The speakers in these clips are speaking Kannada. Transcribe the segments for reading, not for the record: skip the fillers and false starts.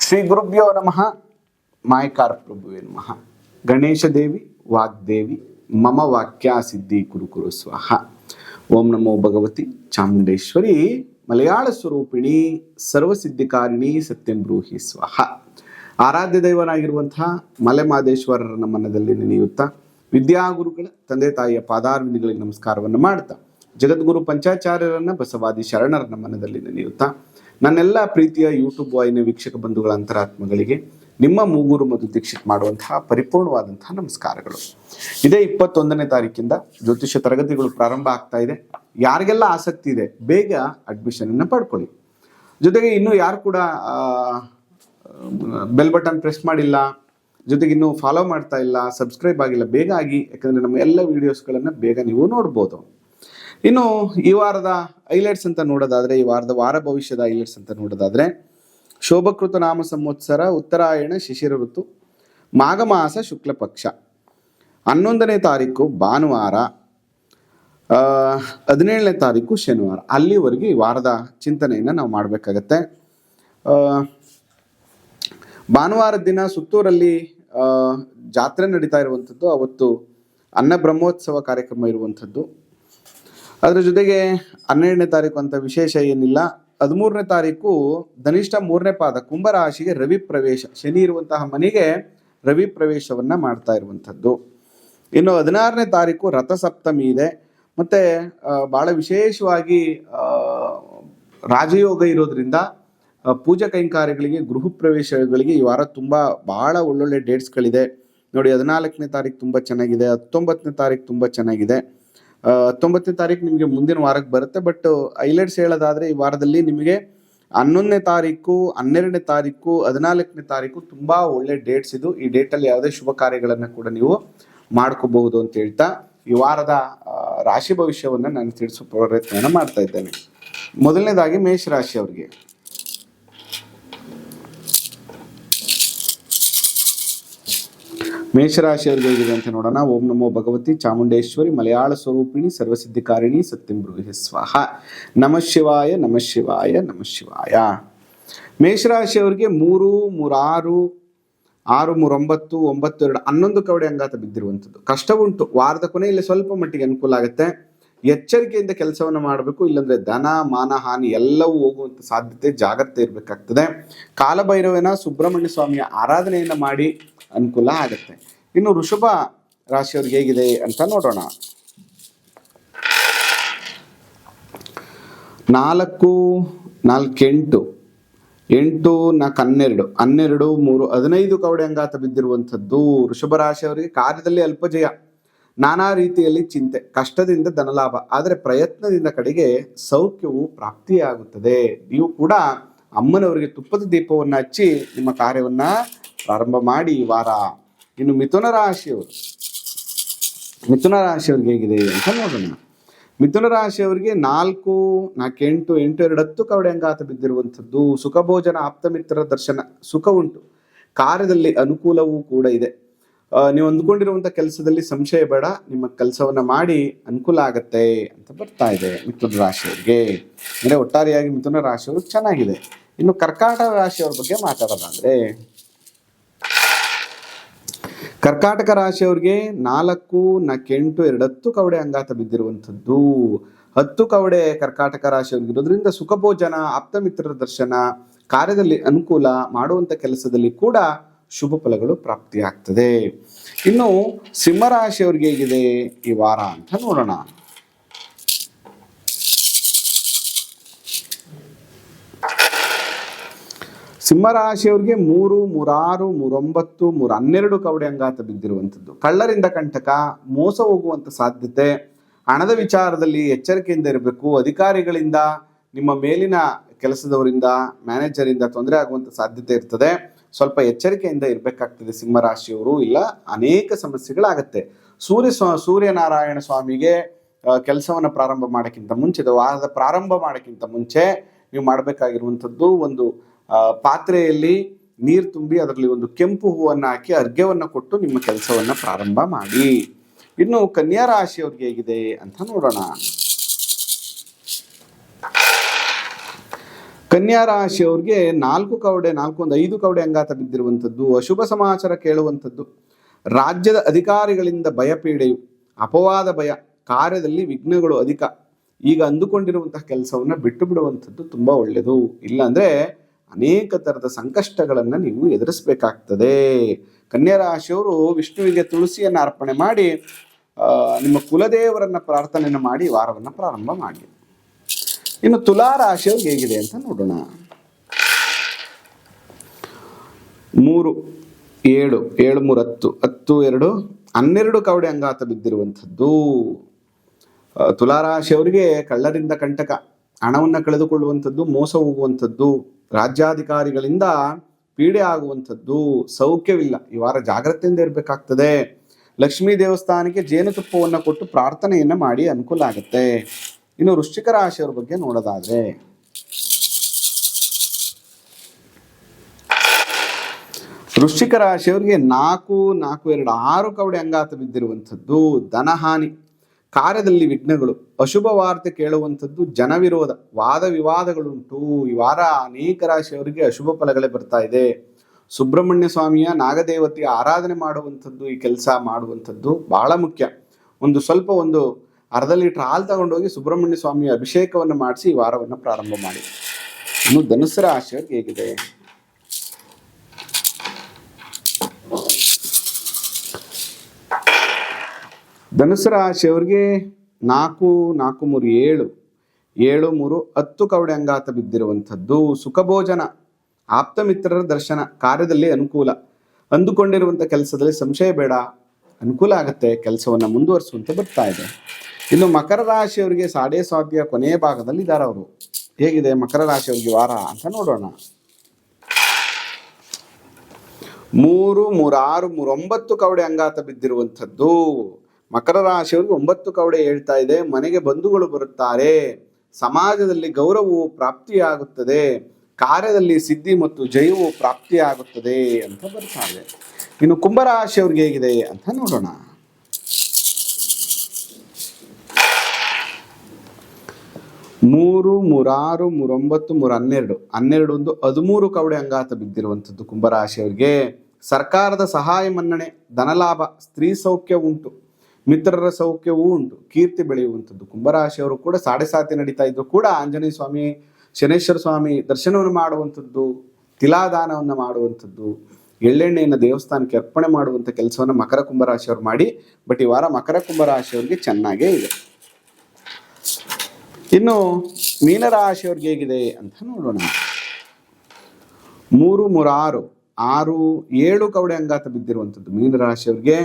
ಶ್ರೀ ಗುರುಭ್ಯೋ ನಮಃ. ಮಾಯಕಾರ ಪ್ರಭುವೇ ನಮಃ. ಗಣೇಶ ದೇವಿ ವಾಗ್ದೇವಿ ಮಮ ವಾಕ್ಯ ಸಿದ್ಧಿ ಕುರು ಕುರು ಸ್ವಾಹ. ಓಂ ನಮೋ ಭಗವತಿ ಚಾಮುಂಡೇಶ್ವರಿ ಮಲಯಾಳ ಸ್ವರೂಪಿಣಿ ಸರ್ವಸಿದ್ಧಿಕಾರಿಣಿ ಸತ್ಯಂ ಬ್ರೂಹಿ ಸ್ವಾಹ. ಆರಾಧ್ಯ ದೈವನಾಗಿರುವಂತಹ ಮಲೆಮಾದೇಶ್ವರರ ಮನದಲ್ಲಿ ನೆನೆಯುತ್ತಾ ವಿದ್ಯಾಗುರುಗಳ ತಂದೆ ತಾಯಿಯ ಪಾದಾರವಿಂದಗಳಿಗೆ ನಮಸ್ಕಾರವನ್ನು ಮಾಡ್ತಾ ಜಗದ್ಗುರು ಪಂಚಾಚಾರ್ಯರನ್ನ ಬಸವಾದಿ ಶರಣರನ್ನ ಮನದಲ್ಲಿ ನೆನೆಯುತ್ತಾ ನನ್ನೆಲ್ಲ ಪ್ರೀತಿಯ ಯೂಟ್ಯೂಬ್ ವಾಹಿನಿ ವೀಕ್ಷಕ ಬಂಧುಗಳ ಅಂತರಾತ್ಮಗಳಿಗೆ ನಿಮ್ಮ ಮೂಗೂರು ಮತ್ತು ದೀಕ್ಷಿತ್ ಮಾಡುವಂತಹ ಪರಿಪೂರ್ಣವಾದಂತಹ ನಮಸ್ಕಾರಗಳು. ಇದೇ 21ನೇ ತಾರೀಕಿಂದ ಜ್ಯೋತಿಷ್ಯ ತರಗತಿಗಳು ಪ್ರಾರಂಭ ಆಗ್ತಾ ಇದೆ. ಯಾರಿಗೆಲ್ಲ ಆಸಕ್ತಿ ಇದೆ ಬೇಗ ಅಡ್ಮಿಷನ್ ಅನ್ನು ಪಡ್ಕೊಳ್ಳಿ. ಜೊತೆಗೆ ಇನ್ನೂ ಯಾರು ಕೂಡ ಬೆಲ್ ಬಟನ್ ಪ್ರೆಸ್ ಮಾಡಿಲ್ಲ, ಜೊತೆಗೆ ಇನ್ನೂ ಫಾಲೋ ಮಾಡ್ತಾ ಇಲ್ಲ, ಸಬ್ಸ್ಕ್ರೈಬ್ ಆಗಿಲ್ಲ, ಬೇಗ ಆಗಿ. ಯಾಕಂದರೆ ನಮ್ಮ ಎಲ್ಲ ವೀಡಿಯೋಸ್ಗಳನ್ನು ಬೇಗ ನೀವು ನೋಡ್ಬೋದು. ಇನ್ನು ಈ ವಾರದ ಹೈಲೈಟ್ಸ್ ಅಂತ ನೋಡೋದಾದ್ರೆ, ಈ ವಾರದ ವಾರ ಭವಿಷ್ಯದ ಹೈಲೈಟ್ಸ್ ಅಂತ ನೋಡೋದಾದ್ರೆ, ಶೋಭಕೃತ ನಾಮ ಸಂವತ್ಸರ, ಉತ್ತರಾಯಣ ಶಿಶಿರ ಋತು, ಮಾಘ ಮಾಸ ಶುಕ್ಲ ಪಕ್ಷ, 11ನೇ ತಾರೀಕು ಭಾನುವಾರ, 17ನೇ ತಾರೀಕು ಶನಿವಾರ. ಅಲ್ಲಿವರೆಗೆ ಈ ವಾರದ ಚಿಂತನೆಯನ್ನು ನಾವು ಮಾಡಬೇಕಾಗತ್ತೆ. ಭಾನುವಾರದ ದಿನ ಸುತ್ತೂರಲ್ಲಿ ಜಾತ್ರೆ ನಡೀತಾ ಇರುವಂಥದ್ದು. ಅವತ್ತು ಅನ್ನ ಬ್ರಹ್ಮೋತ್ಸವ ಕಾರ್ಯಕ್ರಮ ಇರುವಂಥದ್ದು. ಅದರ ಜೊತೆಗೆ 12ನೇ ತಾರೀಕು ಅಂತ ವಿಶೇಷ ಏನಿಲ್ಲ. 13ನೇ ತಾರೀಕು ಧನಿಷ್ಠ 3ನೇ ಪಾದ ಕುಂಭರಾಶಿಗೆ ರವಿ ಪ್ರವೇಶ, ಶನಿ ಇರುವಂತಹ ಮನೆಗೆ ರವಿ ಪ್ರವೇಶವನ್ನ ಮಾಡ್ತಾ ಇರುವಂಥದ್ದು. ಇನ್ನು 16ನೇ ತಾರೀಕು ರಥಸಪ್ತಮಿ ಇದೆ. ಮತ್ತೆ ಬಹಳ ವಿಶೇಷವಾಗಿ ರಾಜಯೋಗ ಇರೋದ್ರಿಂದ ಪೂಜಾ ಕೈಂಕಾರ್ಯಗಳಿಗೆ, ಗೃಹ ಪ್ರವೇಶಗಳಿಗೆ ಈ ವಾರ ಬಹಳ ಒಳ್ಳೊಳ್ಳೆ ಡೇಟ್ಸ್ಗಳಿದೆ ನೋಡಿ. 14ನೇ ತಾರೀಕು ತುಂಬ ಚೆನ್ನಾಗಿದೆ, 19ನೇ ತಾರೀಕು ತುಂಬ ಚೆನ್ನಾಗಿದೆ. 19ನೇ ತಾರೀಕು ನಿಮಗೆ ಮುಂದಿನ ವಾರಕ್ಕೆ ಬರುತ್ತೆ. ಬಟ್ ಹೈಲೈಟ್ಸ್ ಹೇಳೋದಾದ್ರೆ ಈ ವಾರದಲ್ಲಿ ನಿಮಗೆ 11ನೇ ತಾರೀಕು, 12ನೇ ತಾರೀಕು, 14ನೇ ತಾರೀಕು ತುಂಬಾ ಒಳ್ಳೆ ಡೇಟ್ಸ್ ಇದು. ಈ ಡೇಟಲ್ಲಿ ಯಾವುದೇ ಶುಭ ಕಾರ್ಯಗಳನ್ನು ಕೂಡ ನೀವು ಮಾಡ್ಕೋಬಹುದು ಅಂತ ಹೇಳ್ತಾ ಈ ವಾರದ ರಾಶಿ ಭವಿಷ್ಯವನ್ನು ನಾನು ತಿಳಿಸೋ ಪ್ರಯತ್ನ ಮಾಡ್ತಾ ಇದ್ದೇನೆ. ಮೊದಲನೇದಾಗಿ ಮೇಷರಾಶಿ ಅವರಿಗೆ ಮೇಷರಾಶಿಯವರಿಗೆ ಹೇಗಿದೆ ಅಂತ ನೋಡೋಣ. ಓಂ ನಮೋ ಭಗವತಿ ಚಾಮುಂಡೇಶ್ವರಿ ಮಲಯಾಳ ಸ್ವರೂಪಿಣಿ ಸರ್ವಸಿದ್ಧಿಕಾರಿಣಿ ಸತ್ಯಂ ಬ್ರೂಹಿ ಸ್ವಾಹ. ನಮಃ ಶಿವಾಯ ನಮಃ ಶಿವಾಯ ನಮಃ ಶಿವಾಯ. ಮೇಷರಾಶಿಯವರಿಗೆ 3, 3, 6, 6, 3, 9, 9, 2, 11 ಕವಡೆ ಅಂಗಾತ ಬಿದ್ದಿರುವಂಥದ್ದು. ಕಷ್ಟ ಉಂಟು. ವಾರದ ಕೊನೆಯಲ್ಲಿ ಸ್ವಲ್ಪ ಮಟ್ಟಿಗೆ ಅನುಕೂಲ ಆಗುತ್ತೆ. ಎಚ್ಚರಿಕೆಯಿಂದ ಕೆಲಸವನ್ನು ಮಾಡಬೇಕು, ಇಲ್ಲಾಂದ್ರೆ ಧನ ಮಾನ ಹಾನಿ ಎಲ್ಲವೂ ಹೋಗುವಂಥ ಸಾಧ್ಯತೆ, ಜಾಗ್ರತೆ ಇರಬೇಕಾಗ್ತದೆ. ಕಾಲಭೈರವನ ಸುಬ್ರಹ್ಮಣ್ಯ ಸ್ವಾಮಿಯ ಆರಾಧನೆಯನ್ನು ಮಾಡಿ ಅನುಕೂಲ ಆಗುತ್ತೆ. ಇನ್ನು ವೃಷಭ ರಾಶಿಯವ್ರಿಗೆ ಹೇಗಿದೆ ಅಂತ ನೋಡೋಣ. 4, 4, 8, 8, 4, 12, 12, 3, 15 ಕವಡೆ ಅಂಗಾತ ಬಿದ್ದಿರುವಂಥದ್ದು. ವೃಷಭ ರಾಶಿಯವರಿಗೆ ಕಾರ್ಯದಲ್ಲಿ ಅಲ್ಪ ಜಯ, ನಾನಾ ರೀತಿಯಲ್ಲಿ ಚಿಂತೆ, ಕಷ್ಟದಿಂದ ಧನಲಾಭ, ಆದರೆ ಪ್ರಯತ್ನದಿಂದ ಕಡೆಗೆ ಸೌಖ್ಯವು ಪ್ರಾಪ್ತಿಯಾಗುತ್ತದೆ. ನೀವು ಕೂಡ ಅಮ್ಮನವರಿಗೆ ತುಪ್ಪದ ದೀಪವನ್ನು ಹಚ್ಚಿ ನಿಮ್ಮ ಕಾರ್ಯವನ್ನ ಪ್ರಾರಂಭ ಮಾಡಿ ಈ ವಾರ. ಇನ್ನು ಮಿಥುನ ರಾಶಿಯವ್ರಿಗೆ ಹೇಗಿದೆ ಅಂತ ನೋಡೋಣ. ಮಿಥುನ ರಾಶಿಯವರಿಗೆ 4, 4, 8, 8, 2, 10 ಕವಡೆ ಅಂಗಾತ ಬಿದ್ದಿರುವಂಥದ್ದು. ಸುಖ ಭೋಜನ, ಆಪ್ತ ಮಿತ್ರರ ದರ್ಶನ, ಸುಖ ಉಂಟು. ಕಾರ್ಯದಲ್ಲಿ ಅನುಕೂಲವೂ ಕೂಡ ಇದೆ. ನೀವು ಅಂದ್ಕೊಂಡಿರುವಂಥ ಕೆಲಸದಲ್ಲಿ ಸಂಶಯ ಬೇಡ, ನಿಮ್ಮ ಕೆಲಸವನ್ನ ಮಾಡಿ ಅನುಕೂಲ ಆಗತ್ತೆ ಅಂತ ಬರ್ತಾ ಇದೆ ಮಿಥುನ ರಾಶಿಯವರಿಗೆ. ಅಂದರೆ ಒಟ್ಟಾರೆಯಾಗಿ ಮಿಥುನ ರಾಶಿಯವರು ಚೆನ್ನಾಗಿದೆ. ಇನ್ನು ಕರ್ಕಾಟಕ ರಾಶಿಯವ್ರ ಬಗ್ಗೆ ಮಾತಾಡೋದಾದ್ರೆ, ಕರ್ಕಾಟಕ ರಾಶಿಯವ್ರಿಗೆ 4, 4, 8, 2, 10 ಕವಡೆ ಅಂಗಾತ ಬಿದ್ದಿರುವಂಥದ್ದು. 10 ಕವಡೆ ಕರ್ಕಾಟಕ ರಾಶಿಯವ್ರಿಗೆ ಇರೋದ್ರಿಂದ ಸುಖ ಭೋಜನ, ಆಪ್ತ ಮಿತ್ರರ ದರ್ಶನ, ಕಾರ್ಯದಲ್ಲಿ ಅನುಕೂಲ, ಮಾಡುವಂಥ ಕೆಲಸದಲ್ಲಿ ಕೂಡ ಶುಭ ಫಲಗಳು ಪ್ರಾಪ್ತಿಯಾಗ್ತದೆ. ಇನ್ನು ಸಿಂಹರಾಶಿಯವ್ರಿಗೆ ಹೇಗಿದೆ ಈ ವಾರ ಅಂತ ನೋಡೋಣ. ಸಿಂಹರಾಶಿಯವ್ರಿಗೆ 3, 3, 6, 3, 9, 12 ಕವಡೆ ಅಂಗಾತ ಬಿದ್ದಿರುವಂಥದ್ದು. ಕಳ್ಳರಿಂದ ಕಂಟಕ, ಮೋಸ ಹೋಗುವಂಥ ಸಾಧ್ಯತೆ, ಹಣದ ವಿಚಾರದಲ್ಲಿ ಎಚ್ಚರಿಕೆಯಿಂದ ಇರಬೇಕು. ಅಧಿಕಾರಿಗಳಿಂದ, ನಿಮ್ಮ ಮೇಲಿನ ಕೆಲಸದವರಿಂದ, ಮ್ಯಾನೇಜರಿಂದ ತೊಂದರೆ ಆಗುವಂಥ ಸಾಧ್ಯತೆ ಇರ್ತದೆ. ಸ್ವಲ್ಪ ಎಚ್ಚರಿಕೆಯಿಂದ ಇರಬೇಕಾಗ್ತದೆ ಸಿಂಹರಾಶಿಯವರು, ಇಲ್ಲ ಅನೇಕ ಸಮಸ್ಯೆಗಳಾಗತ್ತೆ. ಸೂರ್ಯನಾರಾಯಣ ಸ್ವಾಮಿಗೆ ಕೆಲಸವನ್ನು ಪ್ರಾರಂಭ ಮಾಡೋಕ್ಕಿಂತ ಮುಂಚೆ, ವಾರದ ಪ್ರಾರಂಭ ಮಾಡೋಕ್ಕಿಂತ ಮುಂಚೆ ನೀವು ಮಾಡಬೇಕಾಗಿರುವಂಥದ್ದು, ಒಂದು ಪಾತ್ರೆಯಲ್ಲಿ ನೀರು ತುಂಬಿ ಅದರಲ್ಲಿ ಒಂದು ಕೆಂಪು ಹೂವನ್ನು ಹಾಕಿ ಅರ್ಘ್ಯವನ್ನು ಕೊಟ್ಟು ನಿಮ್ಮ ಕೆಲಸವನ್ನು ಪ್ರಾರಂಭ ಮಾಡಿ. ಇನ್ನು ಕನ್ಯಾ ರಾಶಿಯವ್ರಿಗೆ ಹೇಗಿದೆ ಅಂತ ನೋಡೋಣ. ಕನ್ಯಾ ರಾಶಿಯವ್ರಿಗೆ 4 ಕವಡೆ 5 ಕವಡೆ ಅಂಗಾತ ಬಿದ್ದಿರುವಂಥದ್ದು, ಅಶುಭ ಸಮಾಚಾರ ಕೇಳುವಂಥದ್ದು, ರಾಜ್ಯದ ಅಧಿಕಾರಿಗಳಿಂದ ಭಯಪೀಡೆಯು, ಅಪವಾದ ಭಯ, ಕಾರ್ಯದಲ್ಲಿ ವಿಘ್ನಗಳು ಅಧಿಕ. ಈಗ ಅಂದುಕೊಂಡಿರುವಂತಹ ಕೆಲಸವನ್ನ ಬಿಟ್ಟು ಬಿಡುವಂಥದ್ದು ತುಂಬಾ ಒಳ್ಳೆಯದು. ಇಲ್ಲಾಂದ್ರೆ ಅನೇಕ ತರದ ಸಂಕಷ್ಟಗಳನ್ನ ನೀವು ಎದುರಿಸಬೇಕಾಗ್ತದೆ. ಕನ್ಯಾ ರಾಶಿಯವರು ವಿಷ್ಣುವಿಗೆ ತುಳಸಿಯನ್ನು ಅರ್ಪಣೆ ಮಾಡಿ ನಿಮ್ಮ ಕುಲದೇವರನ್ನ ಪ್ರಾರ್ಥನೆಯನ್ನು ಮಾಡಿ ವಾರವನ್ನು ಪ್ರಾರಂಭ ಮಾಡಿ. ಇನ್ನು ತುಲಾ ರಾಶಿಯವ್ರಿಗೆ ಹೇಗಿದೆ ಅಂತ ನೋಡೋಣ. 3, 7, 7, 3, 10, 10, 2, 12 ಕವಡೆ ಅಂಗಾತ ಬಿದ್ದಿರುವಂಥದ್ದು. ತುಲಾರಾಶಿಯವರಿಗೆ ಕಳ್ಳರಿಂದ ಕಂಟಕ, ಹಣವನ್ನು ಕಳೆದುಕೊಳ್ಳುವಂಥದ್ದು, ಮೋಸ ಹೋಗುವಂಥದ್ದು, ರಾಜ್ಯಾಧಿಕಾರಿಗಳಿಂದ ಪೀಡೆ ಆಗುವಂಥದ್ದು, ಸೌಖ್ಯವಿಲ್ಲ. ಈ ವಾರ ಜಾಗ್ರತೆಯಿಂದ ಇರಬೇಕಾಗ್ತದೆ. ಲಕ್ಷ್ಮೀ ದೇವಸ್ಥಾನಕ್ಕೆ ಜೇನುತುಪ್ಪವನ್ನು ಕೊಟ್ಟು ಪ್ರಾರ್ಥನೆಯನ್ನ ಮಾಡಿ ಅನುಕೂಲ ಆಗುತ್ತೆ. ಇನ್ನು ವೃಶ್ಚಿಕ ರಾಶಿಯವರ ಬಗ್ಗೆ ನೋಡೋದಾದ್ರೆ, ವೃಶ್ಚಿಕ ರಾಶಿಯವರಿಗೆ 4, 4, 2, 6 ಕವಡೆ ಅಂಗಾತ ಬಿದ್ದಿರುವಂಥದ್ದು. ಧನಹಾನಿ, ಕಾರ್ಯದಲ್ಲಿ ವಿಘ್ನಗಳು, ಅಶುಭ ವಾರ್ತೆ ಕೇಳುವಂಥದ್ದು, ಜನವಿರೋಧ, ವಾದ ವಿವಾದಗಳುಂಟು. ಈ ವಾರ ಅನೇಕ ರಾಶಿಯವರಿಗೆ ಅಶುಭ ಫಲಗಳೇ ಬರ್ತಾ ಇದೆ. ಸುಬ್ರಹ್ಮಣ್ಯ ಸ್ವಾಮಿಯ ನಾಗದೇವತೆಯ ಆರಾಧನೆ ಮಾಡುವಂಥದ್ದು, ಈ ಕೆಲಸ ಮಾಡುವಂಥದ್ದು ಬಹಳ ಮುಖ್ಯ. ಒಂದು ಅರ್ಧ ಲೀಟರ್ ಹಾಲು ತಗೊಂಡೋಗಿ ಸುಬ್ರಹ್ಮಣ್ಯ ಸ್ವಾಮಿಯ ಅಭಿಷೇಕವನ್ನು ಮಾಡಿಸಿ ಈ ವಾರವನ್ನು ಪ್ರಾರಂಭ ಮಾಡಿ. ಇನ್ನು ಧನುಸ್ಸು ರಾಶಿಯವರಿಗೆ ಹೇಗಿದೆ? ಧನುಸ್ಸು ರಾಶಿಯವರಿಗೆ 4, 4, 3, 7, 7, 3, 10 ಕವಡೆ ಅಂಗಾತ ಬಿದ್ದಿರುವಂಥದ್ದು. ಸುಖಭೋಜನ, ಆಪ್ತ ಮಿತ್ರರ ದರ್ಶನ, ಕಾರ್ಯದಲ್ಲಿ ಅನುಕೂಲ, ಅಂದುಕೊಂಡಿರುವಂಥ ಕೆಲಸದಲ್ಲಿ ಸಂಶಯ ಬೇಡ, ಅನುಕೂಲ ಆಗುತ್ತೆ, ಕೆಲಸವನ್ನು ಮುಂದುವರಿಸುವಂತೆ ಬರ್ತಾ ಇದೆ. ಇನ್ನು ಮಕರ ರಾಶಿಯವರಿಗೆ ಸಾಡೆ ಸಾಧ್ಯ ಕೊನೆಯ ಭಾಗದಲ್ಲಿ ಇದ್ದಾರೆ. ಅವರು ಹೇಗಿದೆ ಮಕರ ರಾಶಿಯವರಿಗೆ ವಾರ ಅಂತ ನೋಡೋಣ. 3, 3, 6, 3, 9 ಕವಡೆ ಅಂಗಾತ ಬಿದ್ದಿರುವಂಥದ್ದು. ಮಕರ ರಾಶಿಯವರಿಗೆ 9 ಕವಡೆ ಹೇಳ್ತಾ ಇದೆ. ಮನೆಗೆ ಬಂಧುಗಳು ಬರುತ್ತಾರೆ, ಸಮಾಜದಲ್ಲಿ ಗೌರವವು ಪ್ರಾಪ್ತಿಯಾಗುತ್ತದೆ, ಕಾರ್ಯದಲ್ಲಿ ಸಿದ್ಧಿ ಮತ್ತು ಜಯವು ಪ್ರಾಪ್ತಿಯಾಗುತ್ತದೆ ಅಂತ ಬರ್ತಾ ಇದೆ. ಇನ್ನು ಕುಂಭರಾಶಿಯವ್ರಿಗೆ ಹೇಗಿದೆ ಅಂತ ನೋಡೋಣ. 3, 3, 6, 3, 9, 3, 12, 13 ಕವಡೆ ಅಂಗಾತ ಬಿದ್ದಿರುವಂಥದ್ದು. ಕುಂಭರಾಶಿಯವರಿಗೆ ಸರ್ಕಾರದ ಸಹಾಯ ಮನ್ನಣೆ, ಧನಲಾಭ, ಸ್ತ್ರೀ ಸೌಖ್ಯ ಉಂಟು, ಮಿತ್ರರ ಸೌಖ್ಯವೂ ಉಂಟು, ಕೀರ್ತಿ ಬೆಳೆಯುವಂಥದ್ದು. ಕುಂಭರಾಶಿಯವರು ಕೂಡ ಸಾಡೆ ಸಾತಿ ನಡೀತಾ ಇದ್ರು ಕೂಡ ಆಂಜನೇಯ ಸ್ವಾಮಿ, ಶನೇಶ್ವರ ಸ್ವಾಮಿ ದರ್ಶನವನ್ನು ಮಾಡುವಂಥದ್ದು, ತಿಲಾದಾನವನ್ನು ಮಾಡುವಂಥದ್ದು, ಎಳ್ಳೆಣ್ಣೆಯನ್ನು ದೇವಸ್ಥಾನಕ್ಕೆ ಅರ್ಪಣೆ ಮಾಡುವಂಥ ಕೆಲಸವನ್ನು ಮಕರ ಕುಂಭರಾಶಿಯವರು ಮಾಡಿ. ಬಟ್ ಈ ವಾರ ಮಕರ ಕುಂಭರಾಶಿಯವರಿಗೆ ಚೆನ್ನಾಗೇ ಇದೆ. ಇನ್ನು ಮೀನರಾಶಿಯವ್ರಿಗೆ ಹೇಗಿದೆ ಅಂತ ನೋಡೋಣ. 3, 3, 6, 7 ಕವಡೆ ಅಂಗಾತ ಬಿದ್ದಿರುವಂಥದ್ದು. ಮೀನರಾಶಿಯವರಿಗೆ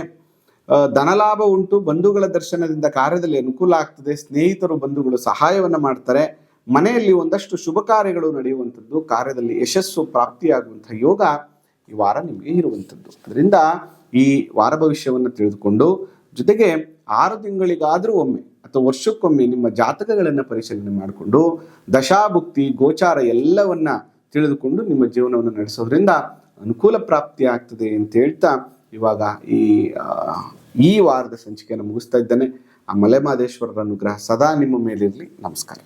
ಧನಲಾಭ ಉಂಟು, ಬಂಧುಗಳ ದರ್ಶನದಿಂದ ಕಾರ್ಯದಲ್ಲಿ ಅನುಕೂಲ ಆಗ್ತದೆ, ಸ್ನೇಹಿತರು ಬಂಧುಗಳು ಸಹಾಯವನ್ನು ಮಾಡ್ತಾರೆ, ಮನೆಯಲ್ಲಿ ಒಂದಷ್ಟು ಶುಭ ಕಾರ್ಯಗಳು ನಡೆಯುವಂಥದ್ದು, ಕಾರ್ಯದಲ್ಲಿ ಯಶಸ್ಸು ಪ್ರಾಪ್ತಿಯಾಗುವಂತಹ ಯೋಗ ಈ ವಾರ ನಿಮಗೆ ಇರುವಂಥದ್ದು. ಅದರಿಂದ ಈ ವಾರ ಭವಿಷ್ಯವನ್ನು ತಿಳಿದುಕೊಂಡು ಜೊತೆಗೆ 6 ತಿಂಗಳಿಗಾದರೂ ಒಮ್ಮೆ ಅಥವಾ ವರ್ಷಕ್ಕೊಮ್ಮೆ ನಿಮ್ಮ ಜಾತಕಗಳನ್ನು ಪರಿಶೀಲನೆ ಮಾಡಿಕೊಂಡು ದಶಾಭುಕ್ತಿ ಗೋಚಾರ ಎಲ್ಲವನ್ನ ತಿಳಿದುಕೊಂಡು ನಿಮ್ಮ ಜೀವನವನ್ನು ನಡೆಸೋದ್ರಿಂದ ಅನುಕೂಲ ಪ್ರಾಪ್ತಿ ಆಗ್ತದೆ ಅಂತ ಹೇಳ್ತಾ ಇವಾಗ ಈ ವಾರದ ಸಂಚಿಕೆಯನ್ನು ಮುಗಿಸ್ತಾ ಇದ್ದೇನೆ. ಆ ಮಲೆಮಹದೇಶ್ವರರ ಅನುಗ್ರಹ ಸದಾ ನಿಮ್ಮ ಮೇಲಿರಲಿ. ನಮಸ್ಕಾರ.